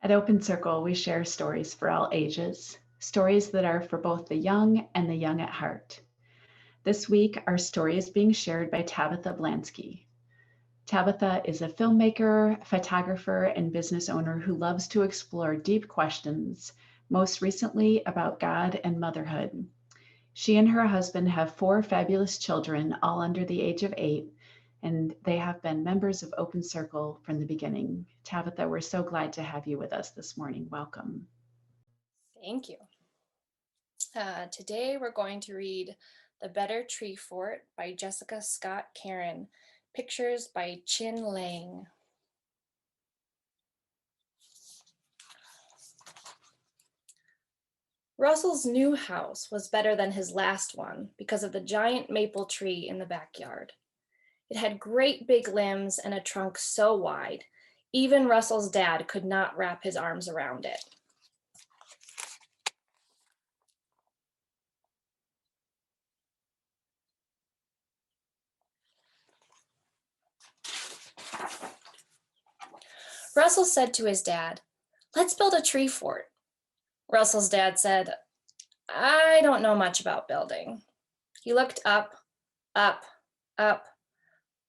At Open Circle, we share stories for all ages, stories that are for both the young and the young at heart. This week, our story is being shared by Tabitha Blanksi. Tabitha is a filmmaker, photographer, and business owner who loves to explore deep questions, most recently about God and motherhood. She and her husband have 4 fabulous children, all under the age of 8, and they have been members of Open Circle from the beginning. Tabitha, we're so glad to have you with us this morning. Welcome. Thank you. Today we're going to read The Better Tree Fort by Jessica Scott Caron, pictures by Chin Lang. Russell's new house was better than his last one because of the giant maple tree in the backyard. It had great big limbs and a trunk so wide, even Russell's dad could not wrap his arms around it. Russell said to his dad, "Let's build a tree fort." Russell's dad said, "I don't know much about building." He looked up, up,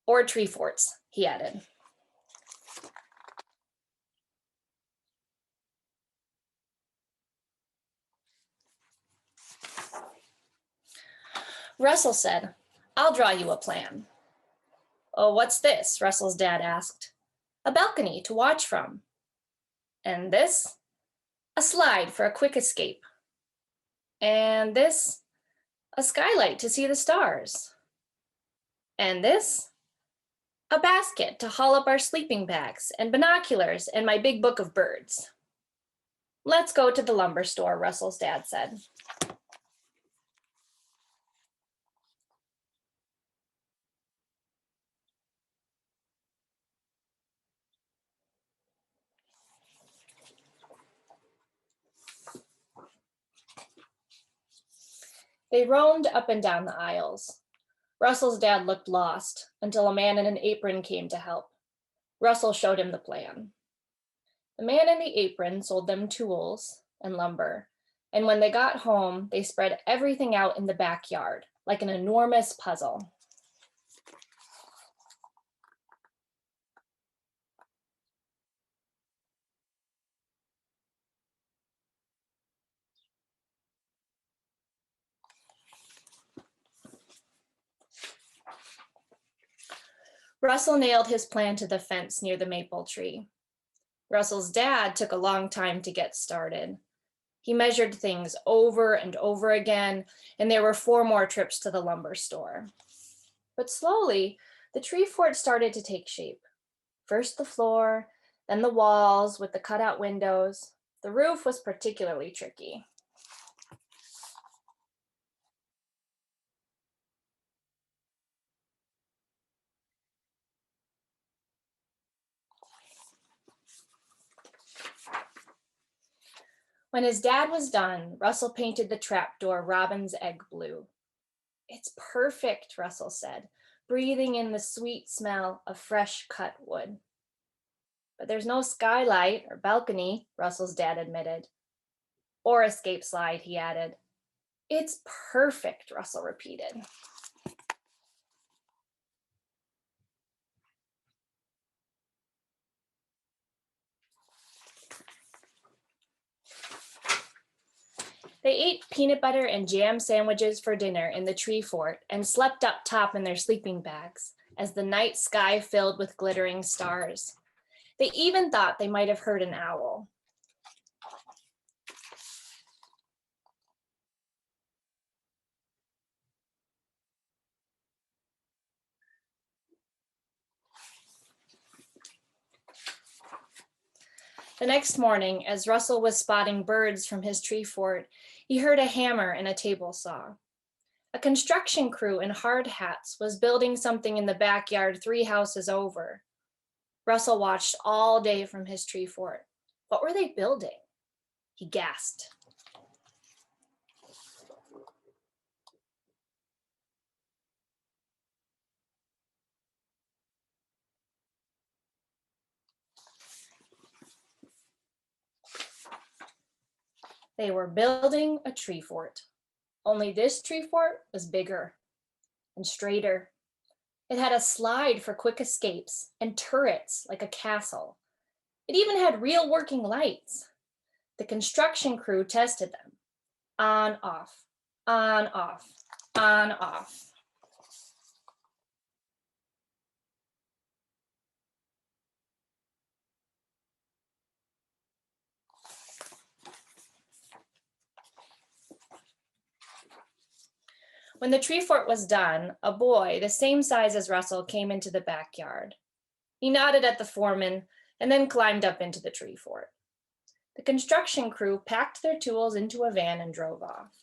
or tree forts, he added. Russell said, "I'll draw you a plan." "Oh, what's this?" Russell's dad asked. "A balcony to watch from." "And this?" "A slide for a quick escape." "And this?" "A skylight to see the stars." "And this?" "A basket to haul up our sleeping bags, and binoculars, and my big book of birds." "Let's go to the lumber store," Russell's dad said. They roamed up and down the aisles. Russell's dad looked lost until a man in an apron came to help. Russell showed him the plan. The man in the apron sold them tools and lumber, and when they got home, they spread everything out in the backyard like an enormous puzzle. Russell nailed his plan to the fence near the maple tree. Russell's dad took a long time to get started. He measured things over and over again, and there were 4 more trips to the lumber store. But slowly, the tree fort started to take shape. First the floor, then the walls with the cutout windows. The roof was particularly tricky. When his dad was done, Russell painted the trapdoor robin's egg blue. "It's perfect," Russell said, breathing in the sweet smell of fresh cut wood. "But there's no skylight or balcony," Russell's dad admitted. "Or escape slide," he added. "It's perfect," Russell repeated. They ate peanut butter and jam sandwiches for dinner in the tree fort and slept up top in their sleeping bags as the night sky filled with glittering stars. They even thought they might have heard an owl. The next morning, as Russell was spotting birds from his tree fort, he heard a hammer and a table saw. A construction crew in hard hats was building something in the backyard 3 houses over. Russell watched all day from his tree fort. What were they building? He gasped. They were building a tree fort. Only this tree fort was bigger and straighter. It had a slide for quick escapes and turrets like a castle. It even had real working lights. The construction crew tested them. On, off, on, off, on, off. When the tree fort was done, a boy the same size as Russell came into the backyard. He nodded at the foreman and then climbed up into the tree fort. The construction crew packed their tools into a van and drove off.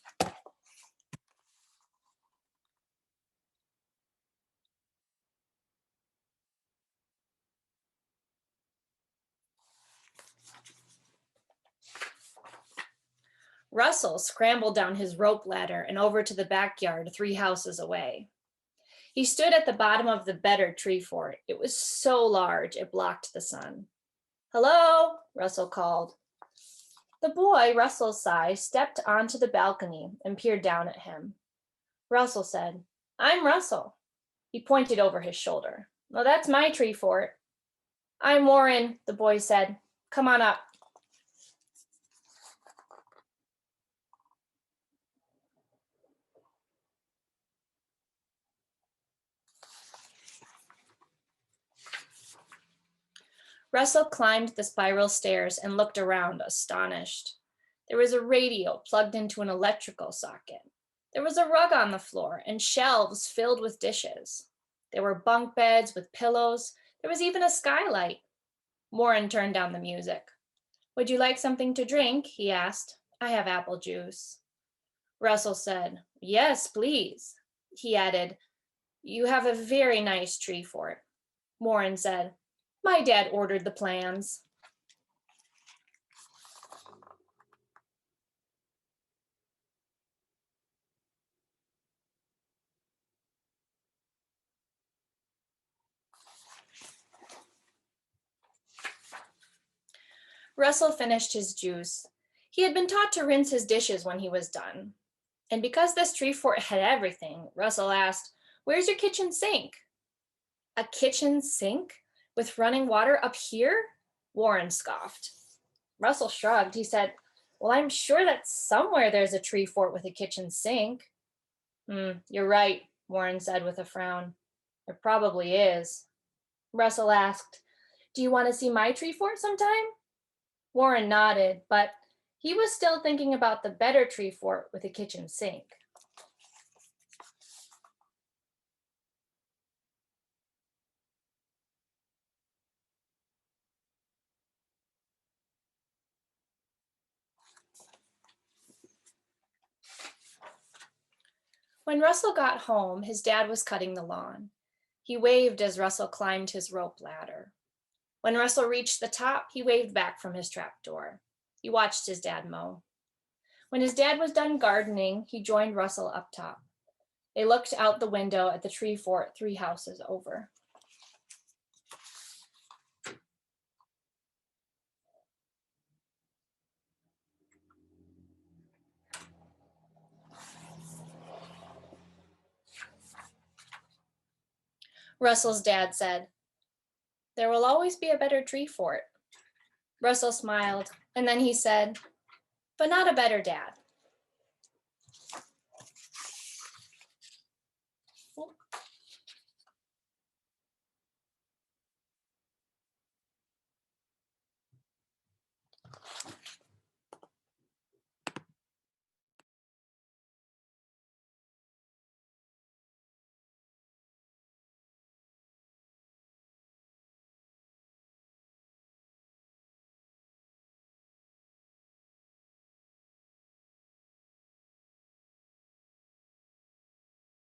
Russell scrambled down his rope ladder and over to the backyard 3 houses away. He stood at the bottom of the better tree fort. It was so large it blocked the sun. "Hello," Russell called. The boy, Russell's size, stepped onto the balcony and peered down at him. Russell said, "I'm Russell." He pointed over his shoulder. "Well, that's my tree fort." "I'm Warren," the boy said. "Come on up." Russell climbed the spiral stairs and looked around, astonished. There was a radio plugged into an electrical socket. There was a rug on the floor and shelves filled with dishes. There were bunk beds with pillows. There was even a skylight. Warren turned down the music. "Would you like something to drink?" he asked. "I have apple juice." Russell said, "Yes, please." He added, "You have a very nice tree fort." Warren said, "My dad ordered the plans." Russell finished his juice. He had been taught to rinse his dishes when he was done. And because this tree fort had everything, Russell asked, "Where's your kitchen sink?" "A kitchen sink with running water up here?" Warren scoffed. Russell shrugged. He said, "Well, I'm sure that somewhere there's a tree fort with a kitchen sink." You're right," Warren said with a frown. "There probably is." Russell asked, "Do you want to see my tree fort sometime?" Warren nodded, but he was still thinking about the better tree fort with a kitchen sink. When Russell got home, his dad was cutting the lawn. He waved as Russell climbed his rope ladder. When Russell reached the top, he waved back from his trapdoor. He watched his dad mow. When his dad was done gardening, he joined Russell up top. They looked out the window at the tree fort 3 houses over. Russell's dad said, "There will always be a better tree fort." Russell smiled, and then he said, "But not a better dad."